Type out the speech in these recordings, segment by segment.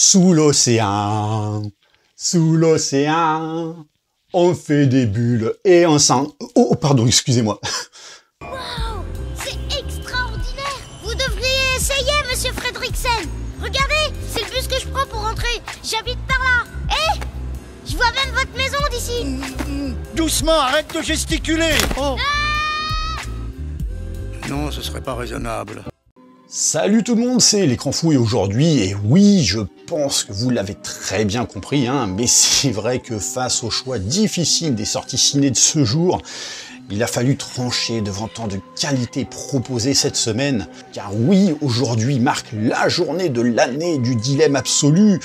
Sous l'océan, on fait des bulles et on s'en... Oh, pardon, excusez-moi. Waouh, c'est extraordinaire. Vous devriez essayer, monsieur Fredriksen. Regardez, c'est le bus que je prends pour rentrer. J'habite par là. Hé, je vois même votre maison d'ici. Doucement, arrête de gesticuler. Oh. Non, ce serait pas raisonnable. Salut tout le monde, c'est l'écran fou et aujourd'hui, et oui, je pense que vous l'avez très bien compris, mais c'est vrai que face au choix difficile des sorties ciné de ce jour, il a fallu trancher devant tant de qualités proposées cette semaine, car oui, aujourd'hui marque la journée de l'année du dilemme absolu.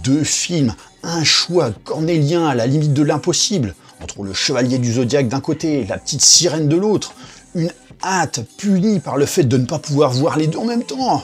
Deux films, un choix cornélien à la limite de l'impossible, entre le Chevalier du Zodiaque d'un côté et la Petite Sirène de l'autre, une hâte punie par le fait de ne pas pouvoir voir les deux en même temps.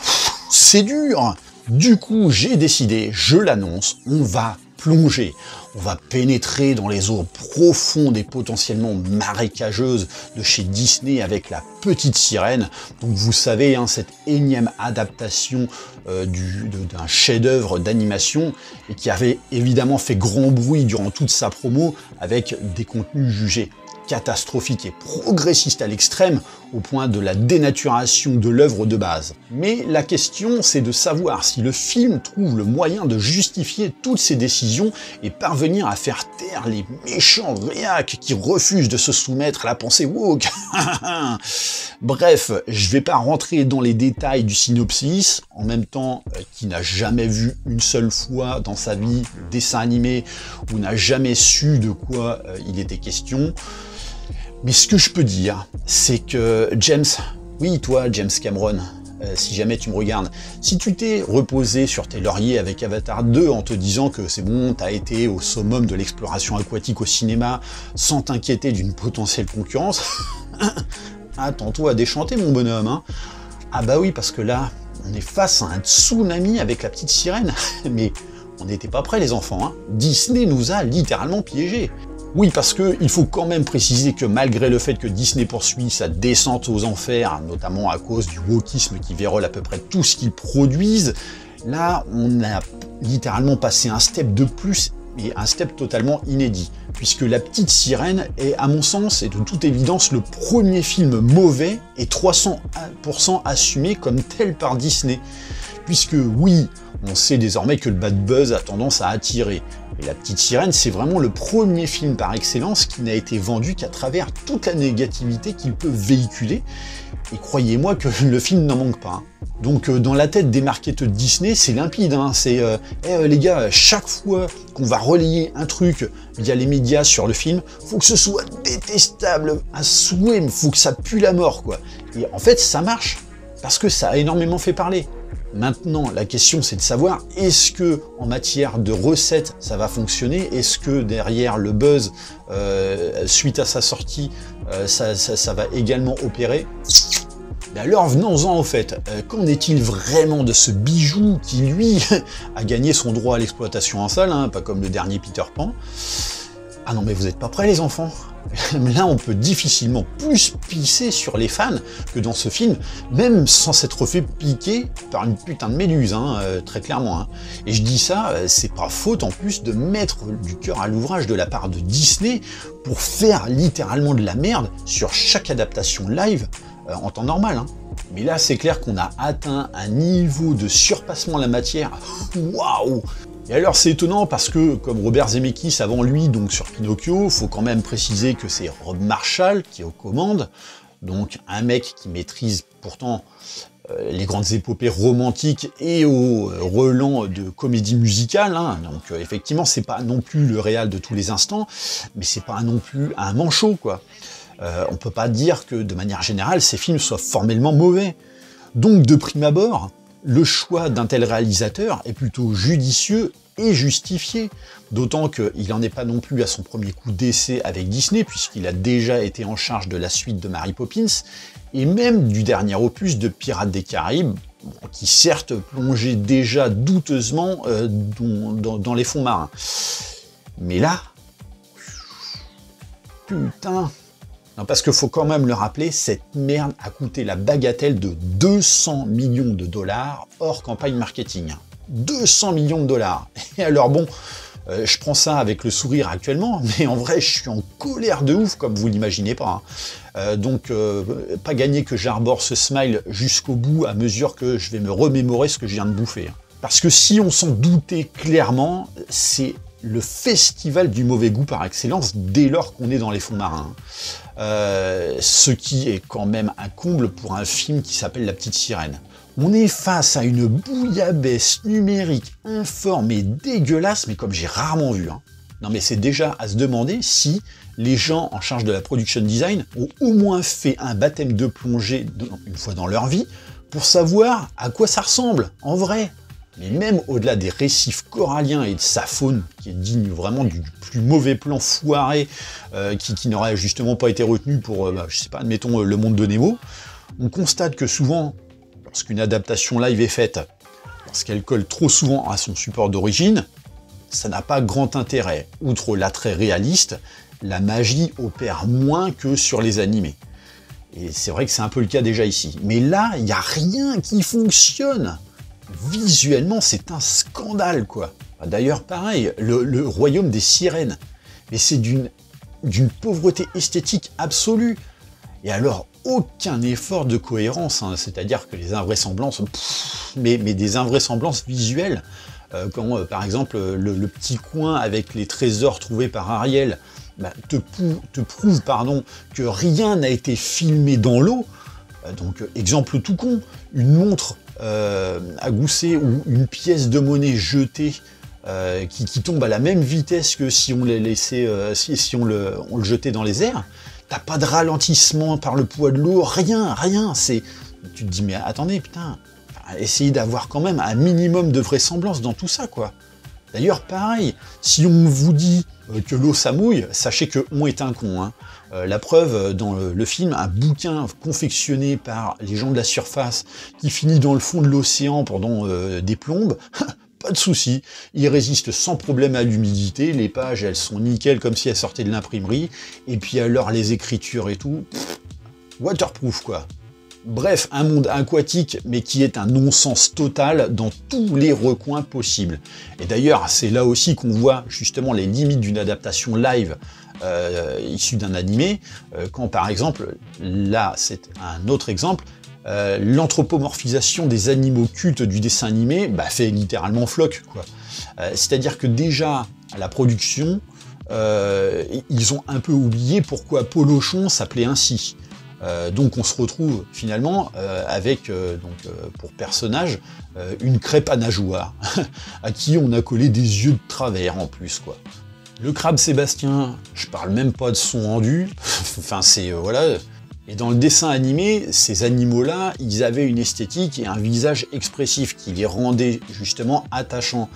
C'est dur. Du coup, j'ai décidé, je l'annonce, on va plonger. On va pénétrer dans les eaux profondes et potentiellement marécageuses de chez Disney avec la Petite Sirène. Donc vous savez, cette énième adaptation d'un chef-d'œuvre d'animation et qui avait évidemment fait grand bruit durant toute sa promo avec des contenus jugés catastrophique et progressiste à l'extrême, au point de la dénaturation de l'œuvre de base. Mais la question, c'est de savoir si le film trouve le moyen de justifier toutes ces décisions et parvenir à faire taire les méchants réacs qui refusent de se soumettre à la pensée woke. Bref, je vais pas rentrer dans les détails du synopsis, en même temps, qui n'a jamais vu une seule fois dans sa vie le dessin animé ou n'a jamais su de quoi il était question. Mais ce que je peux dire, c'est que James, oui toi James Cameron, si jamais tu me regardes, si tu t'es reposé sur tes lauriers avec Avatar 2 en te disant que c'est bon, t'as été au summum de l'exploration aquatique au cinéma sans t'inquiéter d'une potentielle concurrence, attends-toi à déchanter mon bonhomme. Ah bah oui, parce que là, on est face à un tsunami avec la Petite Sirène, mais on n'était pas prêts les enfants, Disney nous a littéralement piégés. Oui, parce qu'il faut quand même préciser que malgré le fait que Disney poursuit sa descente aux enfers, notamment à cause du wokisme qui vérole à peu près tout ce qu'ils produisent, là, on a littéralement passé un step de plus, et un step totalement inédit, puisque La Petite Sirène est, à mon sens, et de toute évidence, le premier film mauvais et 300% assumé comme tel par Disney. Puisque oui, on sait désormais que le bad buzz a tendance à attirer. Et La Petite Sirène, c'est vraiment le premier film par excellence qui n'a été vendu qu'à travers toute la négativité qu'il peut véhiculer. Et croyez-moi que le film n'en manque pas. Donc dans la tête des marketeurs de Disney, c'est limpide. C'est les gars, chaque fois qu'on va relayer un truc via les médias sur le film, faut que ce soit détestable à souhait, mais faut que ça pue la mort, quoi. Et en fait, ça marche, parce que ça a énormément fait parler. Maintenant, la question c'est de savoir, est-ce que en matière de recettes ça va fonctionner? Est-ce que derrière le buzz, suite à sa sortie, ça va également opérer? Alors venons-en au fait, qu'en est-il vraiment de ce bijou qui lui a gagné son droit à l'exploitation en salle, pas comme le dernier Peter Pan? Ah non mais vous êtes pas prêts les enfants? Là, on peut difficilement plus pisser sur les fans que dans ce film, même sans s'être fait piquer par une putain de méduse, très clairement. Et je dis ça, c'est pas faute en plus de mettre du cœur à l'ouvrage de la part de Disney pour faire littéralement de la merde sur chaque adaptation live en temps normal. Mais là, c'est clair qu'on a atteint un niveau de surpassement de la matière. Waouh! Et alors c'est étonnant parce que, comme Robert Zemeckis avant lui, donc sur Pinocchio, faut quand même préciser que c'est Rob Marshall qui est aux commandes, donc un mec qui maîtrise pourtant les grandes épopées romantiques et au relent de comédie musicale, donc effectivement c'est pas non plus le réal de tous les instants, mais c'est pas non plus un manchot, quoi. On peut pas dire que de manière générale ces films soient formellement mauvais. Donc de prime abord, le choix d'un tel réalisateur est plutôt judicieux et justifié, d'autant qu'il n'en est pas non plus à son premier coup d'essai avec Disney, puisqu'il a déjà été en charge de la suite de Mary Poppins, et même du dernier opus de Pirates des Caraïbes, qui certes plongeait déjà douteusement dans les fonds marins. Mais là, putain... Non, parce qu'il faut quand même le rappeler, cette merde a coûté la bagatelle de 200 millions de dollars hors campagne marketing. 200 millions de dollars. Et alors bon, je prends ça avec le sourire actuellement, mais en vrai, je suis en colère de ouf, comme vous l'imaginez pas. Donc, pas gagné que j'arbore ce smile jusqu'au bout à mesure que je vais me remémorer ce que je viens de bouffer. Parce que si on s'en doutait clairement, c'est le festival du mauvais goût par excellence dès lors qu'on est dans les fonds marins. Ce qui est quand même un comble pour un film qui s'appelle La Petite Sirène. On est face à une bouillabaisse numérique informe et dégueulasse, mais comme j'ai rarement vu. Non mais c'est déjà à se demander si les gens en charge de la production design ont au moins fait un baptême de plongée une fois dans leur vie pour savoir à quoi ça ressemble en vrai. Mais même au-delà des récifs coralliens et de sa faune, qui est digne vraiment du plus mauvais plan foiré, qui n'aurait justement pas été retenu pour, je sais pas, admettons, Le Monde de Nemo, on constate que souvent, lorsqu'une adaptation live est faite, parce qu'elle colle trop souvent à son support d'origine, ça n'a pas grand intérêt. Outre l'attrait réaliste, la magie opère moins que sur les animés. Et c'est vrai que c'est un peu le cas déjà ici. Mais là, il n'y a rien qui fonctionne. Visuellement, c'est un scandale, quoi. D'ailleurs, pareil, le royaume des sirènes. Mais c'est d'une pauvreté esthétique absolue. Et alors, aucun effort de cohérence, c'est-à-dire que les invraisemblances, mais des invraisemblances visuelles, quand par exemple le petit coin avec les trésors trouvés par Ariel te prouve que rien n'a été filmé dans l'eau. Donc exemple tout con, une montre à gousset ou une pièce de monnaie jetée qui tombe à la même vitesse que si on les laissait, si on le jetait dans les airs. T'as pas de ralentissement par le poids de l'eau, rien. Tu te dis mais attendez putain, essayez d'avoir quand même un minimum de vraisemblance dans tout ça quoi. D'ailleurs pareil, si on vous dit que l'eau ça mouille, sachez que on est un con. La preuve dans le film, un bouquin confectionné par les gens de la surface qui finit dans le fond de l'océan pendant des plombes. Pas de souci, il résiste sans problème à l'humidité, les pages elles sont nickel comme si elles sortaient de l'imprimerie, et puis alors les écritures et tout, waterproof quoi. Bref, un monde aquatique, mais qui est un non-sens total dans tous les recoins possibles. Et d'ailleurs, c'est là aussi qu'on voit justement les limites d'une adaptation live issue d'un animé, quand par exemple, là c'est un autre exemple, l'anthropomorphisation des animaux cultes du dessin animé fait littéralement floc, quoi. C'est-à-dire que déjà, à la production, ils ont un peu oublié pourquoi Polochon s'appelait ainsi. Donc on se retrouve finalement avec, pour personnage, une crêpe à nageoires, à qui on a collé des yeux de travers en plus, quoi. Le crabe Sébastien, je parle même pas de son rendu, enfin c'est, voilà... Et dans le dessin animé, ces animaux-là, ils avaient une esthétique et un visage expressif qui les rendait justement attachants.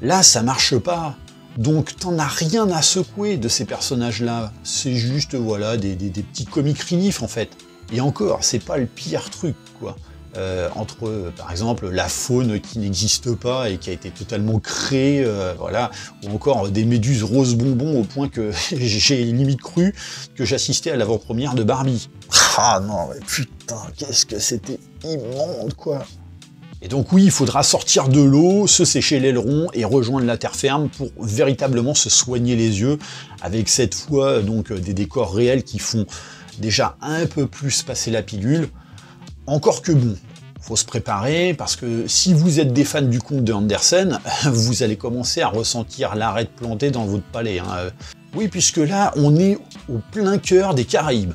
Là, ça marche pas. Donc t'en as rien à secouer de ces personnages-là. C'est juste, voilà, des petits comic relief en fait. Et encore, c'est pas le pire truc, quoi. Entre, par exemple, la faune qui n'existe pas et qui a été totalement créée, voilà, ou encore des méduses rose bonbon au point que j'ai limite cru que j'assistais à l'avant-première de Barbie. Ah non, mais putain, qu'est-ce que c'était immonde, quoi. Et donc oui, il faudra sortir de l'eau, se sécher l'aileron et rejoindre la terre ferme pour véritablement se soigner les yeux, avec cette fois donc des décors réels qui font déjà un peu plus passer la pilule. Encore que bon, faut se préparer, parce que si vous êtes des fans du conte de Andersen, vous allez commencer à ressentir l'arête plantée dans votre palais. Oui, puisque là, on est au plein cœur des Caraïbes.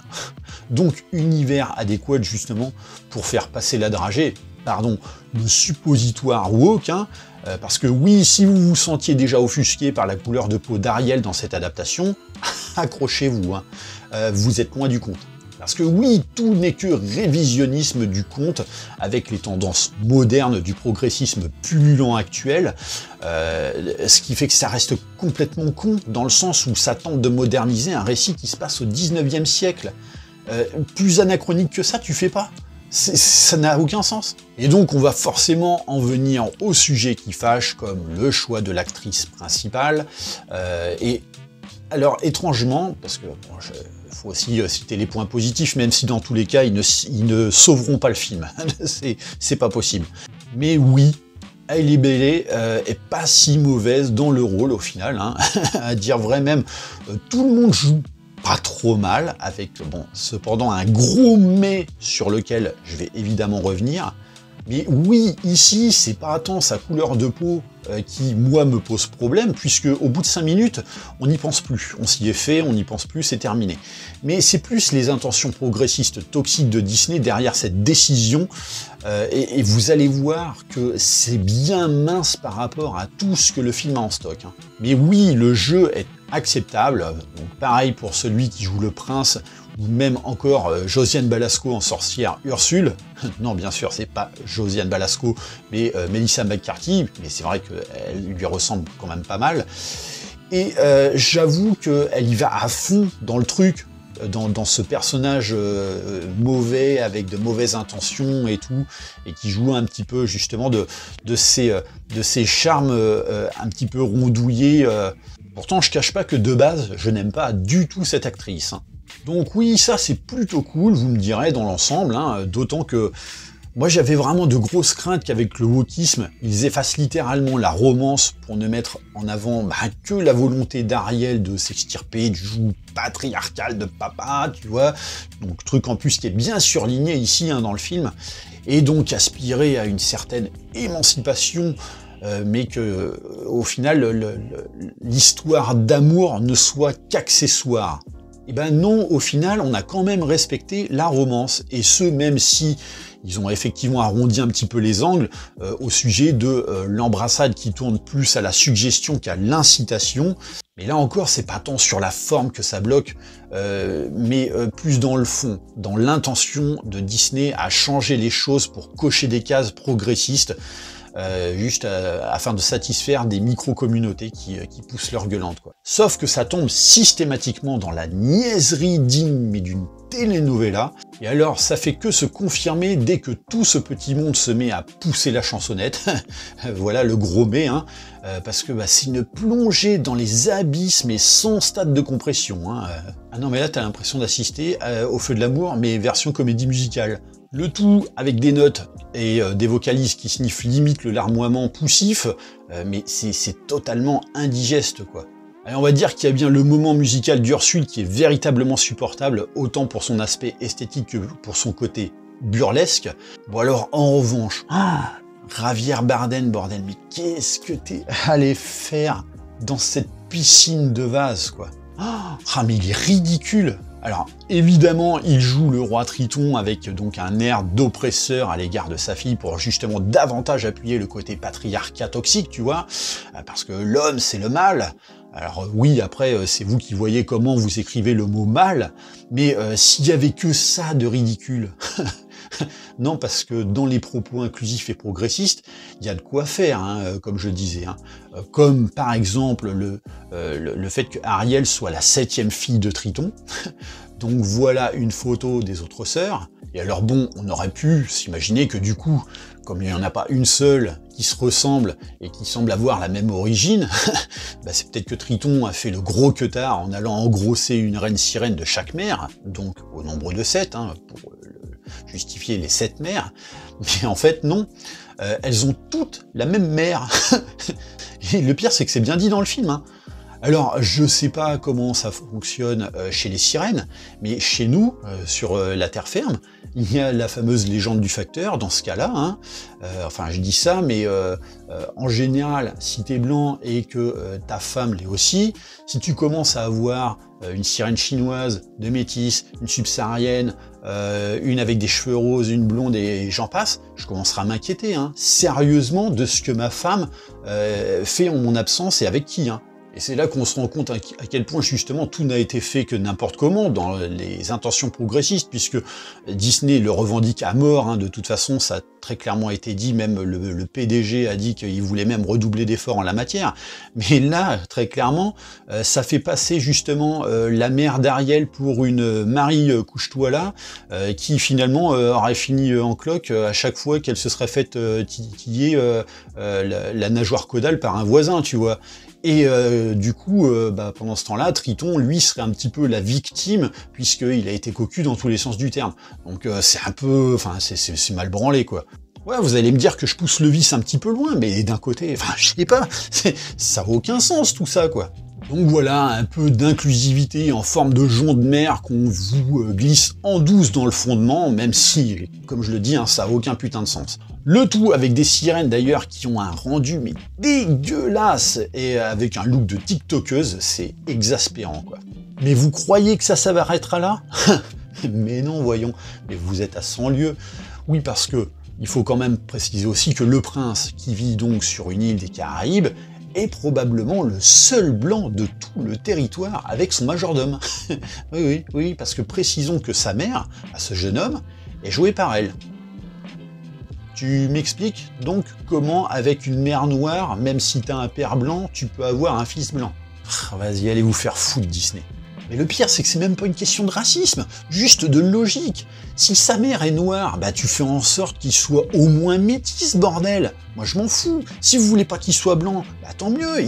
Donc, univers adéquat justement pour faire passer la dragée, pardon, le suppositoire woke, parce que oui, si vous vous sentiez déjà offusqué par la couleur de peau d'Ariel dans cette adaptation, accrochez-vous, vous êtes loin du compte. Parce que oui, tout n'est que révisionnisme du conte, avec les tendances modernes du progressisme pullulant actuel, ce qui fait que ça reste complètement con, dans le sens où ça tente de moderniser un récit qui se passe au 19e siècle. Plus anachronique que ça, tu fais pas. Ça n'a aucun sens. Et donc on va forcément en venir au sujet qui fâche, comme le choix de l'actrice principale, et alors étrangement, parce que bon, faut aussi citer les points positifs, même si dans tous les cas, ils ne sauveront pas le film. C'est pas possible. Mais oui, Hailey Bailey est pas si mauvaise dans le rôle au final, hein. À dire vrai même, tout le monde joue pas trop mal, avec bon, cependant un gros mais sur lequel je vais évidemment revenir. Mais oui, ici, c'est pas tant sa couleur de peau qui, moi, me pose problème, puisque au bout de 5 minutes, on n'y pense plus. On s'y est fait, on n'y pense plus, c'est terminé. Mais c'est plus les intentions progressistes toxiques de Disney derrière cette décision, et vous allez voir que c'est bien mince par rapport à tout ce que le film a en stock, hein. Mais oui, le jeu est acceptable, donc pareil pour celui qui joue le prince, ou même encore Josiane Balasco en sorcière Ursule. Non, bien sûr, c'est pas Josiane Balasco, mais Melissa McCarthy, mais c'est vrai qu'elle lui ressemble quand même pas mal. Et j'avoue qu'elle y va à fond dans le truc, dans ce personnage mauvais, avec de mauvaises intentions et tout, et qui joue un petit peu justement de ces charmes un petit peu rondouillés. Pourtant, je cache pas que de base, je n'aime pas du tout cette actrice, hein. Donc oui, ça c'est plutôt cool, vous me direz, dans l'ensemble, hein, d'autant que moi j'avais vraiment de grosses craintes qu'avec le wokisme, ils effacent littéralement la romance pour ne mettre en avant que la volonté d'Ariel de s'extirper du joug patriarcal de papa, tu vois, donc truc en plus qui est bien surligné ici, hein, dans le film, et donc aspirer à une certaine émancipation, mais que au final l'histoire d'amour ne soit qu'accessoire. Et ben non, au final, on a quand même respecté la romance, et ce, même si ils ont effectivement arrondi un petit peu les angles au sujet de l'embrassade qui tourne plus à la suggestion qu'à l'incitation. Mais là encore, c'est pas tant sur la forme que ça bloque, mais plus dans le fond, dans l'intention de Disney à changer les choses pour cocher des cases progressistes, juste afin de satisfaire des micro-communautés qui poussent leur gueulante, quoi. Sauf que ça tombe systématiquement dans la niaiserie digne mais d'une telenovela, et alors ça fait que se confirmer dès que tout ce petit monde se met à pousser la chansonnette. Voilà le gros mais, hein, parce que c'est une plongée dans les abysses mais sans stade de compression, hein. Ah non mais là t'as l'impression d'assister au Feu de l'amour mais version comédie musicale. Le tout avec des notes et des vocalises qui sniffent limite le larmoiement poussif, mais c'est totalement indigeste, quoi. Allez, on va dire qu'il y a bien le moment musical d'Ursule qui est véritablement supportable, autant pour son aspect esthétique que pour son côté burlesque. Bon alors, en revanche, Javier Bardem, bordel, mais qu'est-ce que t'es allé faire dans cette piscine de vase, quoi. Ah, mais il est ridicule. Alors, évidemment, il joue le roi Triton avec donc un air d'oppresseur à l'égard de sa fille pour justement davantage appuyer le côté patriarcat toxique, tu vois, parce que l'homme, c'est le mal. Alors oui, après, c'est vous qui voyez comment vous écrivez le mot mal, mais s'il y avait que ça de ridicule... Non, parce que dans les propos inclusifs et progressistes, il y a de quoi faire, hein, comme je disais, hein. Comme par exemple le fait que Ariel soit la 7e fille de Triton. Donc voilà une photo des autres sœurs. Et alors bon, on aurait pu s'imaginer que du coup, comme il n'y en a pas une seule qui se ressemble et qui semble avoir la même origine, c'est peut-être que Triton a fait le gros queutard en allant engrosser une reine sirène de chaque mère, donc au nombre de 7, hein, pour justifier les 7 mères, mais en fait non, elles ont toutes la même mère. Et le pire c'est que c'est bien dit dans le film, hein. Alors je sais pas comment ça fonctionne chez les sirènes, mais chez nous, sur la terre ferme, il y a la fameuse légende du facteur dans ce cas-là, hein. Enfin je dis ça, mais en général, si t'es blanc et que ta femme l'est aussi, si tu commences à avoir une sirène chinoise, deux métisses, une subsaharienne, une avec des cheveux roses, une blonde et j'en passe, je commencerai à m'inquiéter, hein, sérieusement de ce que ma femme fait en mon absence et avec qui, hein. Et c'est là qu'on se rend compte à quel point justement tout n'a été fait que n'importe comment dans les intentions progressistes, puisque Disney le revendique à mort, hein, de toute façon ça a très clairement été dit, même le PDG a dit qu'il voulait même redoubler d'efforts en la matière, mais là très clairement ça fait passer justement la mère d'Ariel pour une Marie couche-toi là, qui finalement aurait fini en cloque à chaque fois qu'elle se serait faite titiller la nageoire caudale par un voisin, tu vois. Et du coup, pendant ce temps-là, Triton, lui, serait un petit peu la victime, puisqu'il a été cocu dans tous les sens du terme. Donc c'est un peu... Enfin, c'est mal branlé, quoi. Ouais, vous allez me dire que je pousse le vice un petit peu loin, mais d'un côté, enfin, je sais pas, ça n'a aucun sens tout ça, quoi. Donc voilà, un peu d'inclusivité en forme de jonc de mer qu'on vous glisse en douce dans le fondement, même si, comme je le dis, hein, ça n'a aucun putain de sens. Le tout avec des sirènes d'ailleurs qui ont un rendu mais dégueulasse et avec un look de tiktokeuse, c'est exaspérant, quoi. Mais vous croyez que ça s'arrêtera là? Mais non, voyons, mais vous êtes à 100 lieues. Oui, parce que il faut quand même préciser aussi que le prince, qui vit donc sur une île des Caraïbes, est probablement le seul blanc de tout le territoire avec son majordome. Oui, parce que précisons que sa mère, à ce jeune homme, est jouée par elle. Tu m'expliques donc comment, avec une mère noire, même si t'as un père blanc, tu peux avoir un fils blanc? Vas-y, allez vous faire foutre, Disney. Mais le pire, c'est que c'est même pas une question de racisme, juste de logique. Si sa mère est noire, bah tu fais en sorte qu'il soit au moins métis, bordel. Moi je m'en fous. Si vous voulez pas qu'il soit blanc, bah tant mieux.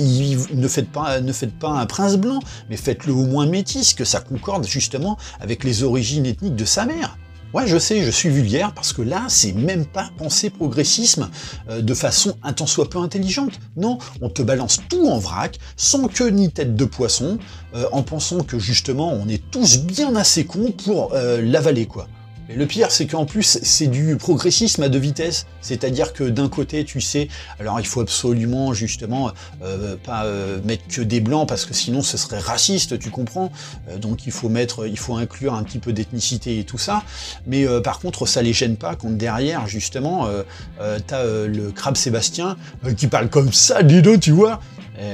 Ne faites pas un prince blanc, mais faites-le au moins métis, que ça concorde justement avec les origines ethniques de sa mère. Ouais, je sais, je suis vulgaire, parce que là, c'est même pas penser progressisme de façon un tant soit peu intelligente. Non, on te balance tout en vrac, sans queue ni tête de poisson, en pensant que justement, on est tous bien assez cons pour l'avaler, quoi. Et le pire, c'est qu'en plus, c'est du progressisme à deux vitesses. C'est-à-dire que d'un côté, tu sais, alors il faut absolument, justement, pas mettre que des blancs, parce que sinon ce serait raciste, tu comprends. Donc il faut inclure un petit peu d'ethnicité et tout ça. Mais par contre, ça les gêne pas quand derrière, justement, t'as le crabe Sébastien qui parle comme ça, dis donc, tu vois.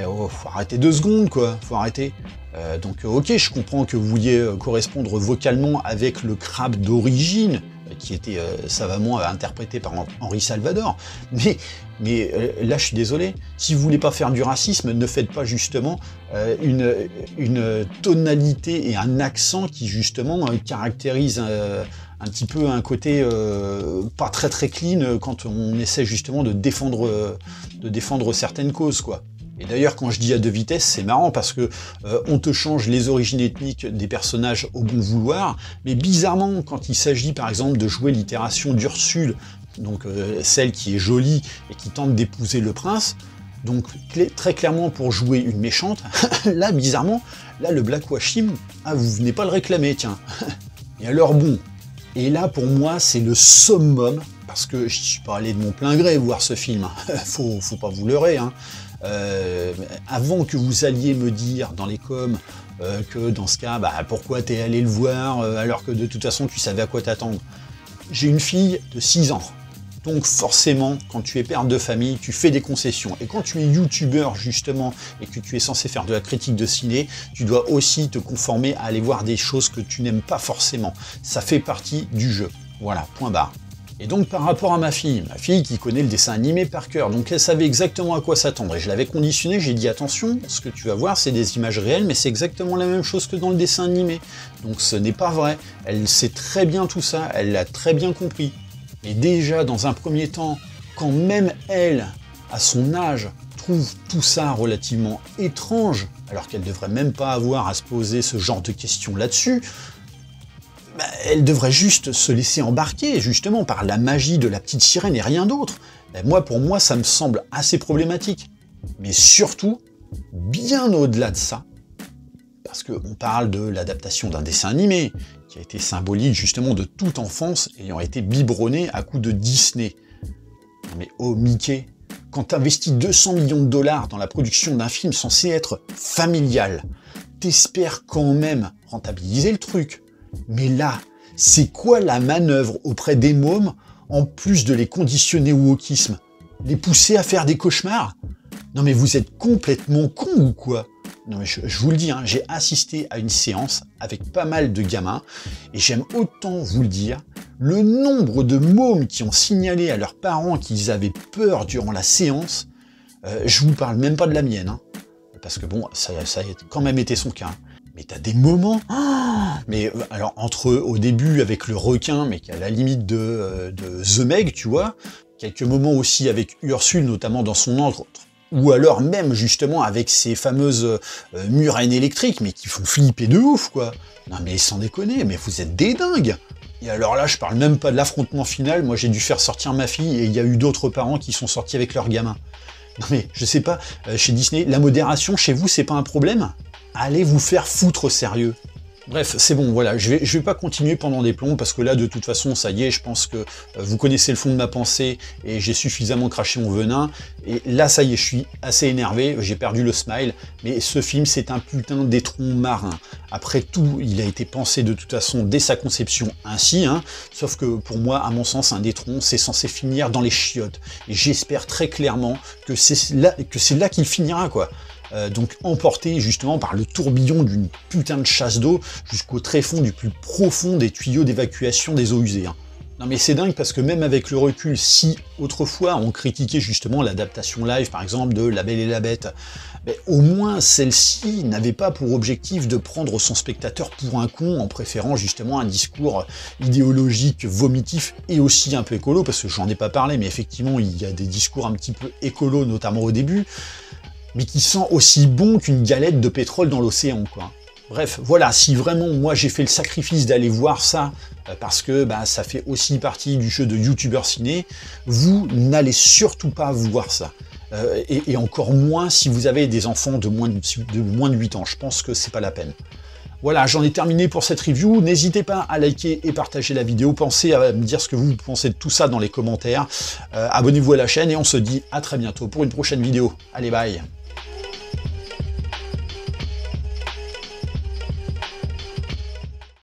Faut arrêter 2 secondes, quoi. Faut arrêter. Donc ok, je comprends que vous vouliez correspondre vocalement avec le crabe d'origine, qui était savamment interprété par Henri Salvador, mais là je suis désolé, si vous voulez pas faire du racisme, ne faites pas justement une tonalité et un accent qui justement caractérise un petit peu un côté pas très clean quand on essaie justement de défendre certaines causes, quoi. Et d'ailleurs, quand je dis à 2 vitesses, c'est marrant parce que on te change les origines ethniques des personnages au bon vouloir, mais bizarrement, quand il s'agit par exemple de jouer l'itération d'Ursule, donc celle qui est jolie et qui tente d'épouser le prince, donc très clairement pour jouer une méchante, là bizarrement, là le blackwashing, vous venez pas le réclamer, tiens. Et alors bon, et là pour moi c'est le summum, parce que je suis pas allé de mon plein gré voir ce film, faut pas vous leurrer, hein. Avant que vous alliez me dire dans les coms que dans ce cas, bah, pourquoi t'es allé le voir alors que de toute façon tu savais à quoi t'attendre. J'ai une fille de 6 ans, donc forcément quand tu es père de famille, tu fais des concessions. Et quand tu es youtubeur justement et que tu es censé faire de la critique de ciné, tu dois aussi te conformer à aller voir des choses que tu n'aimes pas forcément. Ça fait partie du jeu. Voilà, point barre. Et donc par rapport à ma fille qui connaît le dessin animé par cœur, donc elle savait exactement à quoi s'attendre, et je l'avais conditionné, j'ai dit attention, ce que tu vas voir c'est des images réelles, mais c'est exactement la même chose que dans le dessin animé, donc ce n'est pas vrai, elle sait très bien tout ça, elle l'a très bien compris. Et déjà dans un premier temps, quand même elle, à son âge, trouve tout ça relativement étrange, alors qu'elle devrait même pas avoir à se poser ce genre de questions là-dessus, elle devrait juste se laisser embarquer, justement, par la magie de la petite sirène et rien d'autre. Pour moi, ça me semble assez problématique. Mais surtout, bien au-delà de ça, parce qu'on parle de l'adaptation d'un dessin animé, qui a été symbolique, justement, de toute enfance, ayant été biberonné à coups de Disney. Mais oh, Mickey, quand t'investis 200 millions de dollars dans la production d'un film censé être familial, t'espères quand même rentabiliser le truc. Mais là, c'est quoi la manœuvre auprès des mômes, en plus de les conditionner au wokisme? Les pousser à faire des cauchemars? Non mais vous êtes complètement cons ou quoi? Non mais je vous le dis, hein, j'ai assisté à une séance avec pas mal de gamins, et j'aime autant vous le dire, le nombre de mômes qui ont signalé à leurs parents qu'ils avaient peur durant la séance, je vous parle même pas de la mienne, hein, parce que bon, ça a quand même été son cas, hein. Mais t'as des moments, mais alors au début avec le requin, mais qui est à la limite de The Meg, tu vois, quelques moments aussi avec Ursule, notamment dans son antre, ou alors même justement avec ces fameuses murènes électriques, mais qui font flipper de ouf, quoi. Non mais sans déconner, mais vous êtes des dingues. Et alors là, je parle même pas de l'affrontement final, moi j'ai dû faire sortir ma fille, et il y a eu d'autres parents qui sont sortis avec leurs gamins. Non mais, je sais pas, chez Disney, la modération, chez vous, c'est pas un problème? Allez vous faire foutre sérieux. Bref, c'est bon, voilà, je vais pas continuer pendant des plombs, parce que là, de toute façon, ça y est, je pense que vous connaissez le fond de ma pensée, et j'ai suffisamment craché mon venin, et là, ça y est, je suis assez énervé, j'ai perdu le smile, mais ce film, c'est un putain d'étron marin. Après tout, il a été pensé de toute façon dès sa conception ainsi, hein, sauf que pour moi, à mon sens, un étron, c'est censé finir dans les chiottes, et j'espère très clairement que c'est là qu'il finira, quoi. Donc emporté justement par le tourbillon d'une putain de chasse d'eau jusqu'au tréfonds du plus profond des tuyaux d'évacuation des eaux usées. Hein. Non mais c'est dingue parce que même avec le recul, si autrefois on critiquait justement l'adaptation live par exemple de La Belle et la Bête, mais au moins celle-ci n'avait pas pour objectif de prendre son spectateur pour un con en préférant justement un discours idéologique vomitif et aussi un peu écolo, parce que j'en ai pas parlé mais effectivement il y a des discours un petit peu écolo notamment au début, mais qui sent aussi bon qu'une galette de pétrole dans l'océan, quoi. Bref, voilà, si vraiment moi j'ai fait le sacrifice d'aller voir ça, parce que bah, ça fait aussi partie du jeu de youtubeur ciné, vous n'allez surtout pas voir ça. Et encore moins si vous avez des enfants de moins de 8 ans, je pense que c'est pas la peine. Voilà, j'en ai terminé pour cette review. N'hésitez pas à liker et partager la vidéo. Pensez à me dire ce que vous pensez de tout ça dans les commentaires. Abonnez-vous à la chaîne et on se dit à très bientôt pour une prochaine vidéo. Allez, bye!